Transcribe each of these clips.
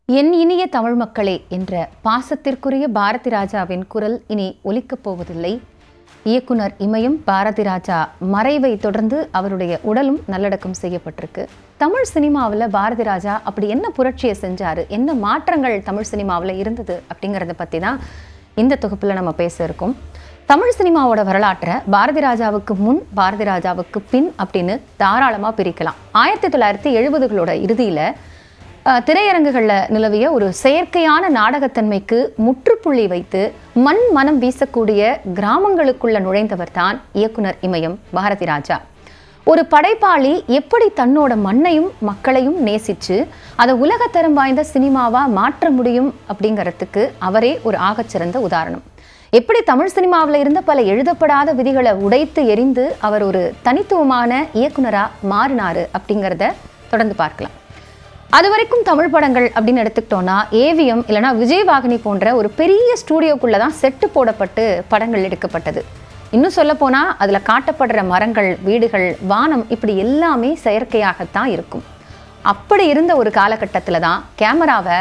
என் இனிய தமிழ் மக்களே என்ற பாசத்திற்குரிய பாரதி ராஜாவின் குரல் இனி ஒலிக்கப் போவதில்லை. இயக்குனர் இமயம் பாரதி ராஜா மறைவை தொடர்ந்து அவருடைய உடலும் நல்லடக்கம் செய்யப்பட்டிருக்கு. தமிழ் சினிமாவில் பாரதி ராஜா அப்படி என்ன புரட்சியை செஞ்சார், என்ன மாற்றங்கள் தமிழ் சினிமாவில் இருந்தது அப்படிங்கிறத பற்றி தான் இந்த தொகுப்பில் நம்ம பேச இருக்கோம். தமிழ் சினிமாவோட வரலாற்றை பாரதி ராஜாவுக்கு முன் பாரதி ராஜாவுக்கு பின் அப்படின்னு தாராளமாக பிரிக்கலாம். 1970களோட இறுதியில் திரையரங்குகளில் நிலவிய ஒரு செயற்கையான நாடகத்தன்மைக்கு முற்றுப்புள்ளி வைத்து மனம் வீசக்கூடிய கிராமங்களுக்குள்ள நுழைந்தவர் தான் இயக்குனர் இமயம் பாரதி ராஜா. ஒரு படைப்பாளி எப்படி தன்னோட மண்ணையும் மக்களையும் நேசித்து அதை உலகத்தரம் வாய்ந்த சினிமாவாக மாற்ற முடியும் அப்படிங்கிறதுக்கு அவரே ஒரு ஆகச்சிறந்த உதாரணம். எப்படி தமிழ் சினிமாவில் இருந்த பல எழுதப்படாத விதிகளை உடைத்து எறிந்து அவர் ஒரு தனித்துவமான இயக்குனராக மாறினார் அப்படிங்கிறத தொடர்ந்து பார்க்கலாம். அது வரைக்கும் தமிழ் படங்கள் அப்படின்னு எடுத்துக்கிட்டோன்னா ஏவிஎம் இல்லைனா விஜயவாகினி போன்ற ஒரு பெரிய ஸ்டூடியோக்குள்ளே தான் செட்டு போடப்பட்டு படங்கள் எடுக்கப்பட்டது. இன்னும் சொல்லப்போனால் அதில் காட்டப்படுற மரங்கள், வீடுகள், வானம் இப்படி எல்லாமே செயற்கையாகத்தான் இருக்கும். அப்படி இருந்த ஒரு காலகட்டத்தில் தான் கேமராவை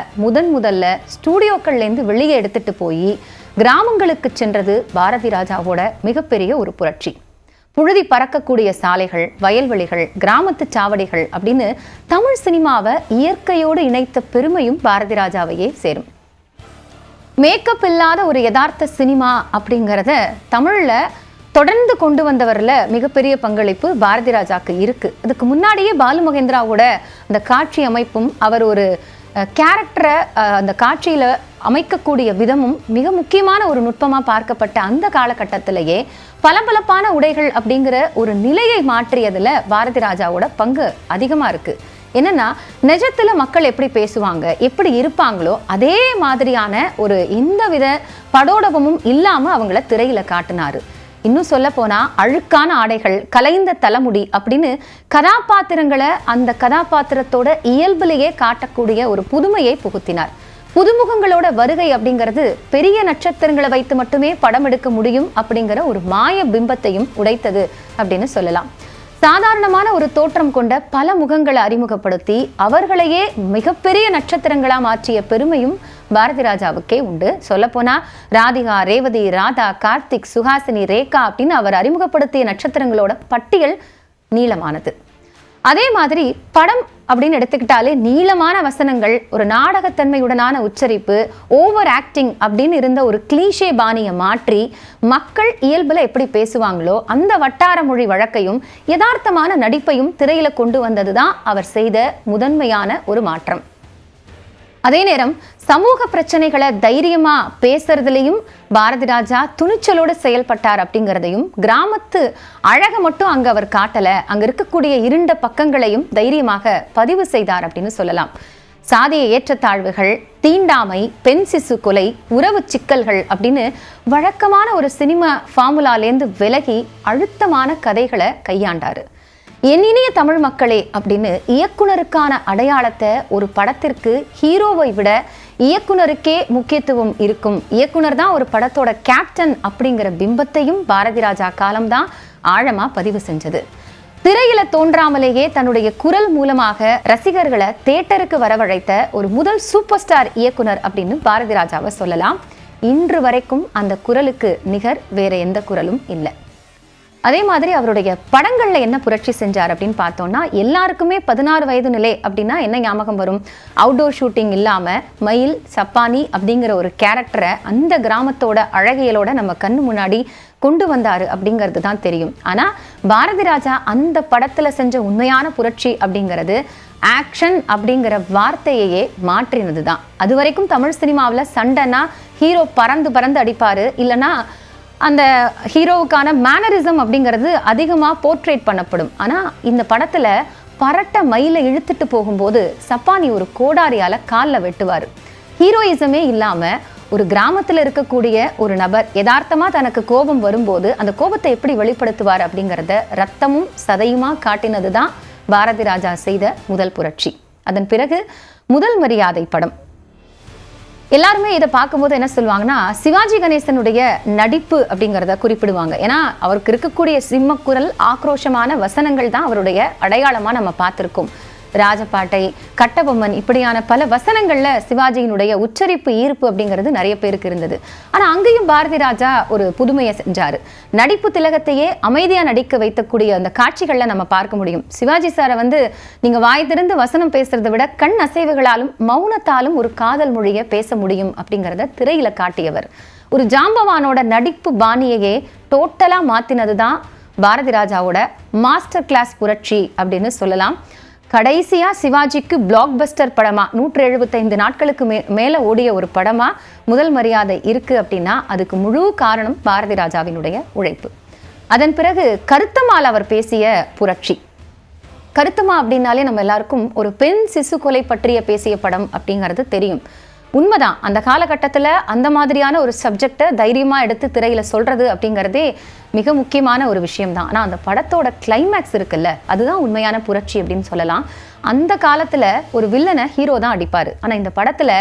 முதல்ல ஸ்டூடியோக்கள்லேருந்து வெளியே எடுத்துகிட்டு போய் கிராமங்களுக்கு சென்றது பாரதி ராஜாவோட மிகப்பெரிய ஒரு புரட்சி. புழுதி பறக்கக்கூடிய சாலைகள், வயல்வெளிகள், கிராமத்து சாவடிகள் அப்படின்னு தமிழ் சினிமாவை இயற்கையோடு இணைத்த பெருமையும் பாரதி ராஜாவையே சேரும். மேக்கப் இல்லாத ஒரு யதார்த்த சினிமா அப்படிங்கிறத தமிழில் தொடர்ந்து கொண்டு வந்தவரில் மிகப்பெரிய பங்களிப்பு பாரதி ராஜாவுக்கு இருக்குது. அதுக்கு முன்னாடியே பாலு மகேந்திராவோட அந்த காட்சி அமைப்பும் அவர் ஒரு கேரக்டரை அந்த காட்சியில் அமைக்கக்கூடிய விதமும் மிக முக்கியமான ஒரு நுட்பமாக பார்க்கப்பட்ட அந்த காலகட்டத்திலேயே பளபளப்பான உடைகள் அப்படிங்கிற ஒரு நிலையை மாற்றியதில் பாரதி ராஜாவோட பங்கு அதிகமாக இருக்குது. என்னென்னா நிஜத்தில் மக்கள் எப்படி பேசுவாங்க, எப்படி இருப்பாங்களோ அதே மாதிரியான ஒரு எந்தவித படோடபமும் இல்லாமல் அவங்கள திரையில் காட்டினார். இன்னும் சொல்ல போனால் அழுக்கான ஆடைகள், கலைந்த தலைமுடி அப்படின்னு கதாபாத்திரங்களை அந்த கதாபாத்திரத்தோட இயல்பிலேயே காட்டக்கூடிய ஒரு புதுமையை புகுத்தினார். புதுமுகங்களோட வருகை அப்படிங்கிறது பெரிய நட்சத்திரங்களை வைத்து மட்டுமே படம் எடுக்க முடியும் அப்படிங்கிற ஒரு மாய பிம்பத்தையும் உடைத்தது அப்படின்னு சொல்லலாம். சாதாரணமான ஒரு தோற்றம் கொண்ட பல முகங்களை அறிமுகப்படுத்தி அவர்களையே மிகப்பெரிய நட்சத்திரங்களா மாற்றிய பெருமையும் பாரதி ராஜாவுக்கே உண்டு. சொல்லப்போனா ராதிகா, ரேவதி, ராதா, கார்த்திக், சுஹாசினி, ரேகா அப்படின்னு அவர் அறிமுகப்படுத்திய நட்சத்திரங்களோட பட்டியல் நீளமானது. அதே மாதிரி படம் அப்படின்னு எடுத்துக்கிட்டாலே நீளமான வசனங்கள், ஒரு நாடகத்தன்மையுடனான உச்சரிப்பு, ஓவர் ஆக்டிங் அப்படின்னு இருந்த ஒரு கிளீஷே பாணியை மாற்றி மக்கள் இயல்புல எப்படி பேசுவாங்களோ அந்த வட்டார மொழி வழக்கையும் யதார்த்தமான நடிப்பையும் திரையில கொண்டு வந்தது தான் அவர் செய்த முதன்மையான ஒரு மாற்றம். அதே நேரம் சமூக பிரச்சனைகளை தைரியமா பேசுறதுலையும் பாரதி ராஜா துணிச்சலோடு செயல்பட்டார் அப்படிங்கிறதையும், கிராமத்து அழகை மட்டும் அங்க அவர் காட்டல, அங்க இருக்கக்கூடிய இருண்ட பக்கங்களையும் தைரியமாக பதிவு செய்தார் அப்படின்னு சொல்லலாம். சாதிய ஏற்றத்தாழ்வுகள், தீண்டாமை, பெண் சிசு கொலை, உறவு சிக்கல்கள் அப்படின்னு வழக்கமான ஒரு சினிமா ஃபார்முலாலேருந்து விலகி அழுத்தமான கதைகளை கையாண்டாரு. என் இனிய தமிழ் மக்களே அப்படின்னு இயக்குனருக்கான அடையாளத்தை ஒரு படத்திற்கு ஹீரோவை விட இயக்குனருக்கே முக்கியத்துவம் இருக்கும், இயக்குனர் தான் ஒரு படத்தோட கேப்டன் அப்படிங்கிற பிம்பத்தையும் பாரதி ராஜா காலம்தான் ஆழமா பதிவு செஞ்சது. திரையில தோன்றாமலேயே தன்னுடைய குரல் மூலமாக ரசிகர்களை தியேட்டருக்கு வரவழைத்த ஒரு முதல் சூப்பர் ஸ்டார் இயக்குனர் அப்படின்னு பாரதி ராஜாவை சொல்லலாம். இன்று வரைக்கும் அந்த குரலுக்கு நிகர் வேற எந்த குரலும் இல்லை. அதே மாதிரி அவருடைய படங்கள்ல என்ன புரட்சி செஞ்சார் அப்படின்னு பார்த்தோம்னா, எல்லாருக்குமே 16 வயது நிலை அப்படின்னா என்ன ஞாபகம் வரும்? அவுட்டோர் ஷூட்டிங் இல்லாம மயில், சப்பானி அப்படிங்கிற ஒரு கேரக்டரை அந்த கிராமத்தோட அழகியலோட நம்ம கண்ணு முன்னாடி கொண்டு வந்தாரு அப்படிங்கிறது தான் தெரியும். ஆனா பாரதி ராஜா அந்த படத்துல செஞ்ச உண்மையான புரட்சி அப்படிங்கிறது ஆக்ஷன் அப்படிங்கிற வார்த்தையே மாற்றினது தான். அது வரைக்கும் தமிழ் சினிமாவில் சண்டைனா ஹீரோ பறந்து அடிப்பாரு, இல்லைன்னா அந்த ஹீரோவுக்கான மேனரிசம் அப்படிங்கிறது அதிகமாக போர்ட்ரேட் பண்ணப்படும். ஆனால் இந்த படத்தில் பரட்ட மயிலை இழுத்துட்டு போகும்போது சப்பானி ஒரு கோடாரியால் காலில் வெட்டுவார். ஹீரோயிசமே இல்லாமல் ஒரு கிராமத்தில் இருக்கக்கூடிய ஒரு நபர் யதார்த்தமாக தனக்கு கோபம் வரும்போது அந்த கோபத்தை எப்படி வெளிப்படுத்துவார் அப்படிங்கிறத ரத்தமும் சதையுமா காட்டினது தான் பாரதி ராஜா செய்த முதல் புரட்சி. அதன் பிறகு முதல் மரியாதை படம். எல்லாருமே இதை பார்க்கும்போது என்ன சொல்லுவாங்கன்னா, சிவாஜி கணேசனுடைய நடிப்பு அப்படிங்கிறத குறிப்பிடுவாங்க. ஏன்னா அவருக்கு இருக்கக்கூடிய சிம்மக்குரல், ஆக்ரோஷமான வசனங்கள் தான் அவருடைய அடையாளமாக நம்ம பார்த்துருக்கோம். ராஜபாட்டை, கட்டபொம்மன் இப்படியான பல வசனங்கள்ல சிவாஜியினுடைய உச்சரிப்பு ஈர்ப்பு அப்படிங்கிறது நிறைய பேருக்கு இருந்தது. ஆனா அங்கேயும் பாரதி ராஜா ஒரு புதுமையை செஞ்சாரு. நடிப்பு திலகத்தையே அமைதியா நடிக்க வைக்கக்கூடிய அந்த காட்சிகள்ல நம்ம பார்க்க முடியும். சிவாஜி சாரை வந்து நீங்க வாய் திறந்து வசனம் பேசுறதை விட கண் அசைவுகளாலும் மௌனத்தாலும் ஒரு காதல் மொழியை பேச முடியும் அப்படிங்கிறத திரையில காட்டியவர். ஒரு ஜாம்பவானோட நடிப்பு பாணியையே டோட்டலா மாத்தினதுதான் பாரதி ராஜாவோட மாஸ்டர் கிளாஸ் புரட்சி அப்படின்னு சொல்லலாம். கடைசியா சிவாஜிக்கு பிளாக் பஸ்டர் படமா 175 நாட்களுக்கு மேல ஓடிய ஒரு படமா முதல் மரியாதை இருக்கு அப்படின்னா அதுக்கு முழு காரணம் பாரதி ராஜாவினுடைய உழைப்பு. அதன் பிறகு கருத்தம்மாள் அவர் பேசிய புரட்சி. கருத்தம்மா அப்படின்னாலே நம்ம எல்லாருக்கும் ஒரு பெண் சிசு கொலை பற்றிய பேசிய படம் அப்படிங்கிறது தெரியும். உண்மைதான், அந்த காலகட்டத்தில் அந்த மாதிரியான ஒரு சப்ஜெக்டை தைரியமாக எடுத்து திரையில் சொல்கிறது அப்படிங்கிறதே மிக முக்கியமான ஒரு விஷயம்தான். ஆனால் அந்த படத்தோட கிளைமேக்ஸ் இருக்குல்ல, அதுதான் உண்மையான புரட்சி அப்படின்னு சொல்லலாம். அந்த காலத்தில் ஒரு வில்லனை ஹீரோ தான் அடிப்பார். ஆனால் இந்த படத்தில்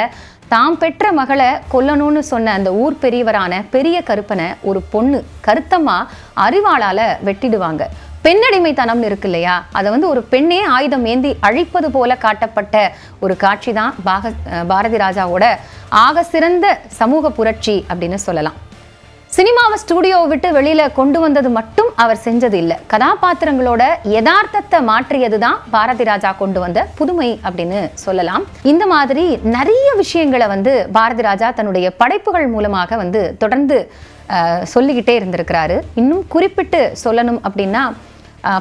தாம் பெற்ற மகளை கொல்லணும்னு சொன்ன அந்த ஊர் பெரியவரான பெரிய கருப்பனை ஒரு பொண்ணு கருத்தம்மா அறிவாளால் வெட்டிடுவாங்க. பெண்ணடிமைத்தனம்னு இருக்கு இல்லையா, அதை வந்து ஒரு பெண்ணே ஆயுதம் ஏந்தி அழிப்பது போல காட்டப்பட்ட ஒரு காட்சி தான் பாரதி ராஜாவோட ஆக சிறந்த சமூக புரட்சி அப்படின்னு சொல்லலாம். சினிமாவை ஸ்டூடியோவை விட்டு வெளியில கொண்டு வந்தது மட்டும் அவர் செஞ்சது இல்லை, கதாபாத்திரங்களோட யதார்த்தத்தை மாற்றியது தான் பாரதி ராஜா கொண்டு வந்த புதுமை அப்படின்னு சொல்லலாம். இந்த மாதிரி நிறைய விஷயங்களை வந்து பாரதி ராஜா தன்னுடைய படைப்புகள் மூலமாக வந்து தொடர்ந்து சொல்லிக்கிட்டே இருந்திருக்கிறாரு. இன்னும் குறிப்பிட்டு சொல்லணும் அப்படின்னா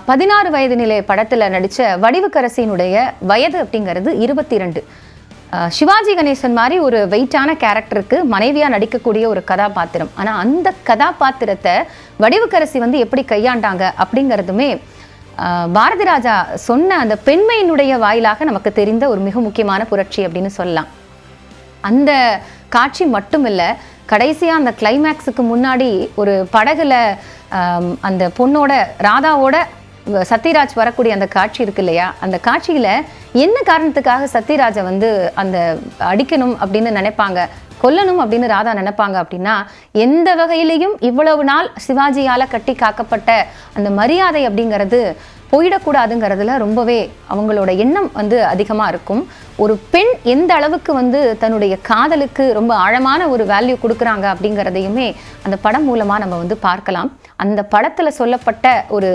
16 வயது நிலை படத்துல நடிச்ச வடிவுக்கரசியினுடைய வயது அப்படிங்கிறது 22. சிவாஜி கணேசன் மாதிரி ஒரு வெயிட்டான கேரக்டருக்கு மனைவியா நடிக்கக்கூடிய ஒரு கதாபாத்திரம். ஆனா அந்த கதாபாத்திரத்தை வடிவுக்கரசி வந்து எப்படி கையாண்டாங்க அப்படிங்கிறதுமே பாரதி ராஜா சொன்ன அந்த பெண்மையினுடைய வாயிலாக நமக்கு தெரிந்த ஒரு மிக முக்கியமான புரட்சி அப்படின்னு சொல்லலாம். அந்த காட்சி மட்டும் இல்லை, கடைசியா அந்த கிளைமேக்ஸுக்கு முன்னாடி ஒரு படகுல அந்த பொண்ணோட ராதாவோட சத்யராஜ் வரக்கூடிய அந்த காட்சி இருக்கு இல்லையா, அந்த காட்சியில என்ன காரணத்துக்காக சத்யராஜை வந்து அந்த அடிக்கணும் அப்படின்னு நினைப்பாங்க, கொல்லணும் அப்படின்னு ராதா நினைப்பாங்க அப்படின்னா, எந்த வகையிலையும் இவ்வளவு நாள் சிவாஜியால கட்டி காக்கப்பட்ட அந்த மரியாதை அப்படிங்கிறது போயிடக்கூடாதுங்கிறதுல ரொம்பவே அவங்களோட எண்ணம் வந்து அதிகமாக இருக்கும். ஒரு பெண் எந்த அளவுக்கு வந்து தன்னுடைய காதலுக்கு ரொம்ப ஆழமான ஒரு வேல்யூ கொடுக்குறாங்க அப்படிங்கிறதையுமே அந்த படம் மூலமாக நம்ம வந்து பார்க்கலாம். அந்த படத்தில் சொல்லப்பட்ட ஒரு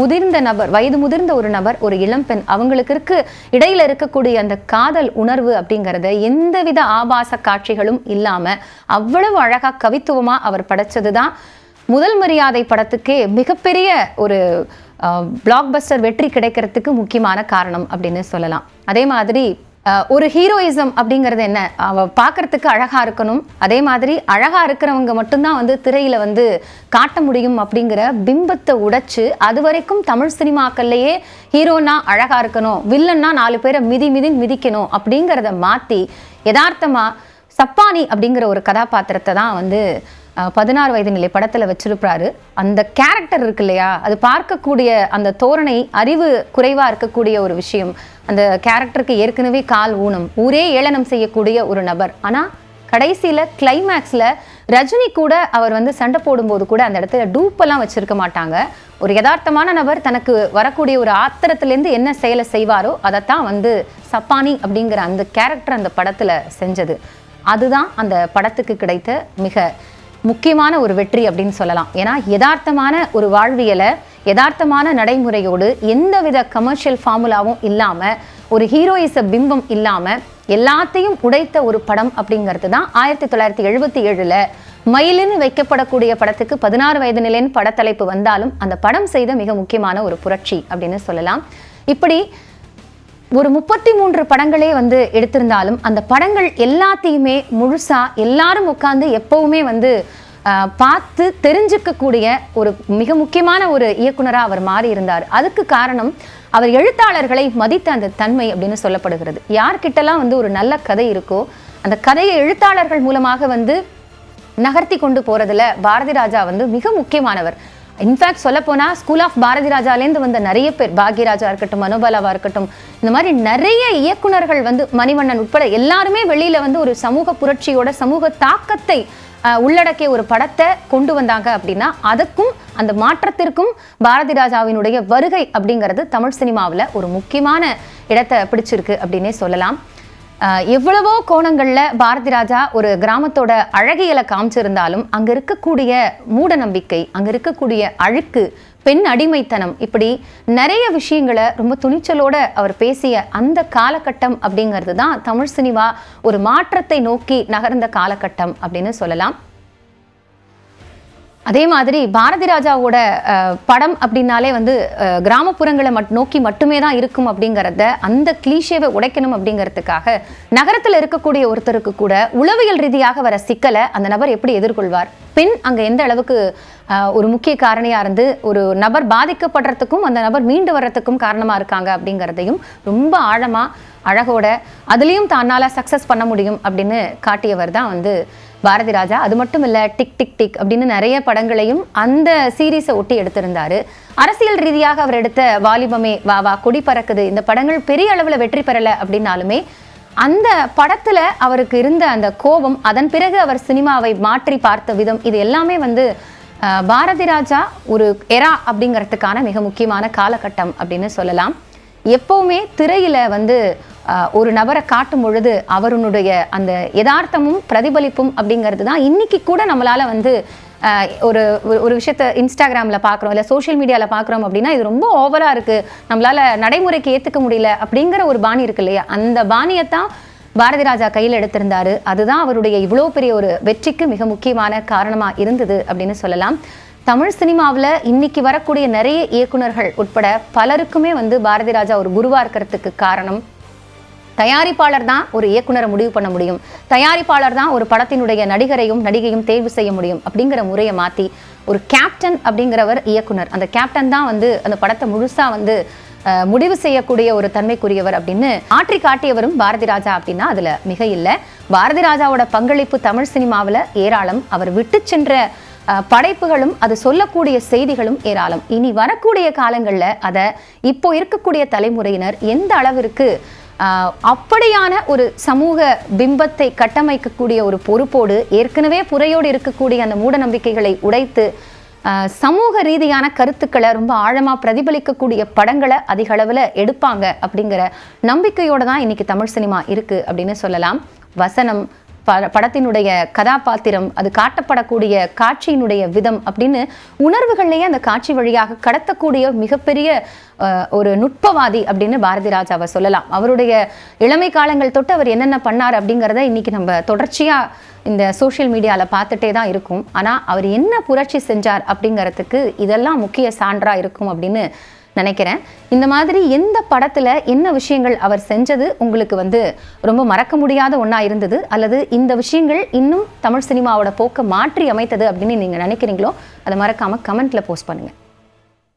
முதிர்ந்த நபர், வயது முதிர்ந்த ஒரு நபர், ஒரு இளம்பெண், அவங்களுக்கு இடையில இருக்கக்கூடிய அந்த காதல் உணர்வு அப்படிங்கிறத எந்தவித ஆபாச காட்சிகளும் இல்லாமல் அவ்வளவு அழகாக கவித்துவமாக அவர் படைச்சது தான் முதல் மரியாதை படத்துக்கே மிகப்பெரிய ஒரு பிளாக் பஸ்டர் வெற்றி கிடைக்கிறதுக்கு முக்கியமான காரணம் அப்படின்னு சொல்லலாம். அதே மாதிரி ஒரு ஹீரோயிசம் அப்படிங்கிறது என்ன, அவ பார்க்கறதுக்கு அழகா இருக்கணும், அதே மாதிரி அழகா இருக்கிறவங்க மட்டும்தான் வந்து திரையில வந்து காட்ட முடியும் அப்படிங்கிற பிம்பத்தை உடைச்சு, அது வரைக்கும் தமிழ் சினிமாக்கள்லயே ஹீரோனா அழகா இருக்கணும், வில்லன்னா 4 பேரை மிதிக்கணும் அப்படிங்கிறத மாத்தி யதார்த்தமா சப்பானி அப்படிங்கிற ஒரு கதாபாத்திரத்தை தான் வந்து 16 வயது நிலை படத்துல வச்சிருப்பாரு. அந்த கேரக்டர் இருக்கு இல்லையா, அது பார்க்கக்கூடிய அந்த தோரணை அறிவு குறைவா இருக்கக்கூடிய ஒரு விஷயம். அந்த கேரக்டருக்கு ஏற்கனவே கால் ஊனம், ஊரே ஏளனம் செய்யக்கூடிய ஒரு நபர். ஆனா கடைசியில கிளைமேக்ஸ்ல ரஜினி கூட அவர் வந்து சண்டை போடும்போது கூட அந்த இடத்துல டூப்பெல்லாம் வச்சிருக்க மாட்டாங்க. ஒரு யதார்த்தமான நபர் தனக்கு வரக்கூடிய ஒரு ஆத்திரத்திலேருந்து என்ன செயலை செய்வாரோ அதைத்தான் வந்து சப்பானி அப்படிங்கிற அந்த கேரக்டர் அந்த படத்துல செஞ்சது. அதுதான் அந்த படத்துக்கு கிடைத்த மிக முக்கியமான ஒரு வெற்றி அப்படின்னு சொல்லலாம். ஏன்னா யதார்த்தமான ஒரு வாழ்வியலை யதார்த்தமான நடைமுறையோடு எந்தவித கமர்ஷியல் ஃபார்முலாவும் இல்லாமல், ஒரு ஹீரோயிச பிம்பம் இல்லாமல் எல்லாத்தையும் உடைத்த ஒரு படம் அப்படிங்கிறது தான் 1977 மயிலின்னு வைக்கப்படக்கூடிய படத்துக்கு 16 வயது நிலைன்னு படத்தலைப்பு வந்தாலும் அந்த படம் செய்த மிக முக்கியமான ஒரு புரட்சி அப்படின்னு சொல்லலாம். இப்படி ஒரு 33 படங்களே வந்து எடுத்திருந்தாலும் அந்த படங்கள் எல்லாத்தையுமே முழுசா எல்லாரும் உட்கார்ந்து எப்பவுமே வந்து பார்த்து தெரிஞ்சுக்கக்கூடிய ஒரு மிக முக்கியமான ஒரு இயக்குனராக அவர் மாறி இருந்தார். அதுக்கு காரணம் அவர் எழுத்தாளர்களை மதித்த அந்த தன்மை அப்படின்னு சொல்லப்படுகிறது. யார்கிட்டலாம் வந்து ஒரு நல்ல கதை இருக்கோ அந்த கதையை எழுத்தாளர்கள் மூலமாக வந்து நகர்த்தி கொண்டு போறதுல பாரதி ராஜா வந்து மிக முக்கியமானவர். இன்ஃபேக்ட் சொல்ல போனா ஸ்கூல் ஆஃப் பாரதி ராஜாலேருந்து வந்த நிறைய பேர், பாக்யராஜா இருக்கட்டும், மனோபாலாவா இருக்கட்டும், இந்த மாதிரி நிறைய இயக்குனர்கள் வந்து மணிவண்ணன் உட்பட எல்லாருமே வெளியில வந்து ஒரு சமூக புரட்சியோட சமூக தாக்கத்தை உள்ளடக்கிய ஒரு படத்தை கொண்டு வந்தாங்க அப்படின்னா அதுக்கும் அந்த மாற்றத்திற்கும் பாரதி ராஜாவினுடைய வருகை அப்படிங்கிறது தமிழ் சினிமாவில் ஒரு முக்கியமான இடத்தை பிடிச்சிருக்கு அப்படின்னே சொல்லலாம். எவ்வளவோ கோணங்களில் பாரதி ராஜா ஒரு கிராமத்தோட அழகியலை காமிச்சிருந்தாலும் அங்கே இருக்கக்கூடிய மூட நம்பிக்கை, அங்கே இருக்கக்கூடிய அழுக்கு, பெண் அடிமைத்தனம், இப்படி நிறைய விஷயங்களை ரொம்ப துணிச்சலோட அவர் பேசிய அந்த காலகட்டம் அப்படிங்கிறது தான் தமிழ் சினிமா ஒரு மாற்றத்தை நோக்கி நகர்ந்த காலகட்டம் அப்படின்னு சொல்லலாம். அதே மாதிரி பாரதி ராஜாவோட படம் அப்படின்னாலே கிராமப்புறங்களை நோக்கி மட்டுமே தான் இருக்கும் அப்படிங்கிறத, அந்த கிளீஷேவை உடைக்கணும் அப்படிங்கிறதுக்காக நகரத்தில் இருக்கக்கூடிய ஒருத்தருக்கு கூட உளவியல் ரீதியாக வர சிக்கலை அந்த நபர் எப்படி எதிர்கொள்வார், பெண் அங்கே எந்த அளவுக்கு ஒரு முக்கிய காரணியாக இருந்து ஒரு நபர் பாதிக்கப்படுறதுக்கும் அந்த நபர் மீண்டு வர்றதுக்கும் காரணமாக இருக்காங்க அப்படிங்கிறதையும் ரொம்ப ஆழமாக அழகோட அதுலேயும் தன்னால் சக்ஸஸ் பண்ண முடியும் அப்படின்னு காட்டியவர் தான் பாரதி ராஜா. அது மட்டும் இல்லை, டிக் டிக் டிக் அப்படின்னு நிறைய படங்களையும் அந்த சீரீஸை ஒட்டி எடுத்திருந்தாரு. அரசியல் ரீதியாக அவர் எடுத்த வாலிபமே வா வா, கொடி பறக்குது, இந்த படங்கள் பெரிய அளவில் வெற்றி பெறலை அப்படின்னாலுமே அந்த படத்தில் அவருக்கு இருந்த அந்த கோபம், அதன் பிறகு அவர் சினிமாவை மாற்றி பார்த்த விதம், இது எல்லாமே பாரதி ராஜா ஒரு எரா அப்படிங்கிறதுக்கான மிக முக்கியமான காலகட்டம் அப்படின்னு சொல்லலாம். எப்பவுமே திரையில ஒரு நபரை காட்டும் பொழுது அவருடைய அந்த யதார்த்தமும் பிரதிபலிப்பும் அப்படிங்கிறது தான் இன்னைக்கு கூட நம்மளால ஒரு ஒரு விஷயத்த இன்ஸ்டாகிராமில் பார்க்குறோம், இல்லை சோஷியல் மீடியாவில் பார்க்குறோம் அப்படின்னா இது ரொம்ப ஓவராக இருக்குது, நம்மளால் நடைமுறைக்கு ஏற்றுக்க முடியல அப்படிங்கிற ஒரு பாணி இருக்கு இல்லையா, அந்த பாணியைத்தான் பாரதி ராஜா கையில் எடுத்திருந்தாரு. அதுதான் அவருடைய இவ்வளோ பெரிய ஒரு வெற்றிக்கு மிக முக்கியமான காரணமாக இருந்தது அப்படின்னு சொல்லலாம். தமிழ் சினிமாவில் இன்னைக்கு வரக்கூடிய நிறைய இயக்குனர்கள் உட்பட பலருக்குமே பாரதி ராஜா ஒரு குருவாக இருக்கிறதுக்கு காரணம், தயாரிப்பாளர் தான் ஒரு இயக்குனரை முடிவு பண்ண முடியும், தயாரிப்பாளர் தான் ஒரு படத்தினுடைய நடிகரையும் நடிகையும் தேர்வு செய்ய முடியும் அப்படிங்கிற முறையை மாற்றி ஒரு கேப்டன் அப்படிங்கிறவர் இயக்குனர், அந்த கேப்டன் தான் அந்த படத்தை முழுசாக முடிவு செய்யக்கூடிய ஒரு தன்மைக்குரியவர் அப்படின்னு ஆற்றி காட்டியவரும் பாரதி ராஜா அப்படின்னா அதில் மிக இல்லை. பாரதி ராஜாவோட பங்களிப்பு தமிழ் சினிமாவில் ஏராளம். அவர் விட்டு சென்ற படைப்புகளும் அது சொல்லக்கூடிய செய்திகளும் ஏராளம். இனி வரக்கூடிய காலங்களில் அதை இப்போ இருக்கக்கூடிய தலைமுறையினர் எந்த அளவிற்கு அப்படியான ஒரு சமூக பிம்பத்தை கட்டமைக்கக்கூடிய ஒரு பொறுப்போடு ஏற்கனவே புறையோடு இருக்கக்கூடிய அந்த மூட நம்பிக்கைகளை உடைத்து சமூக ரீதியான கருத்துக்களை ரொம்ப ஆழமாக பிரதிபலிக்கக்கூடிய படங்களை அதிக அளவில் எடுப்பாங்க அப்படிங்கிற நம்பிக்கையோடு தான் இன்னைக்கு தமிழ் சினிமா இருக்குது அப்படின்னு சொல்லலாம். வசனம், படத்தினுடைய கதாபாத்திரம், அது காட்டப்படக்கூடிய காட்சியினுடைய விதம் அப்படின்னு உணர்வுகள்லேயே அந்த காட்சி வழியாக கடத்தக்கூடிய மிகப்பெரிய ஒரு நுட்பவாதி அப்படின்னு பாரதி ராஜாவை சொல்லலாம். அவருடைய இளமை காலங்கள் தொட்டு அவர் என்னென்ன பண்ணார் அப்படிங்கிறத இன்னைக்கு நம்ம தொடர்ச்சியாக இந்த சோஷியல் மீடியாவில் பார்த்துட்டே தான் இருக்கும். ஆனால் அவர் என்ன புரட்சி செஞ்சார் அப்படிங்கிறதுக்கு இதெல்லாம் முக்கிய சான்றாக இருக்கும் அப்படின்னு நினைக்கிறேன். இந்த மாதிரி எந்த படத்தில் என்ன விஷயங்கள் அவர் செஞ்சது உங்களுக்கு ரொம்ப மறக்க முடியாத ஒன்றா இருந்தது, அல்லது இந்த விஷயங்கள் இன்னும் தமிழ் சினிமாவோட போக்கை மாற்றி அமைத்தது அப்படின்னு நீங்கள் நினைக்கிறீங்களோ அதை மறக்காமல் கமெண்ட்டில் போஸ்ட் பண்ணுங்கள்.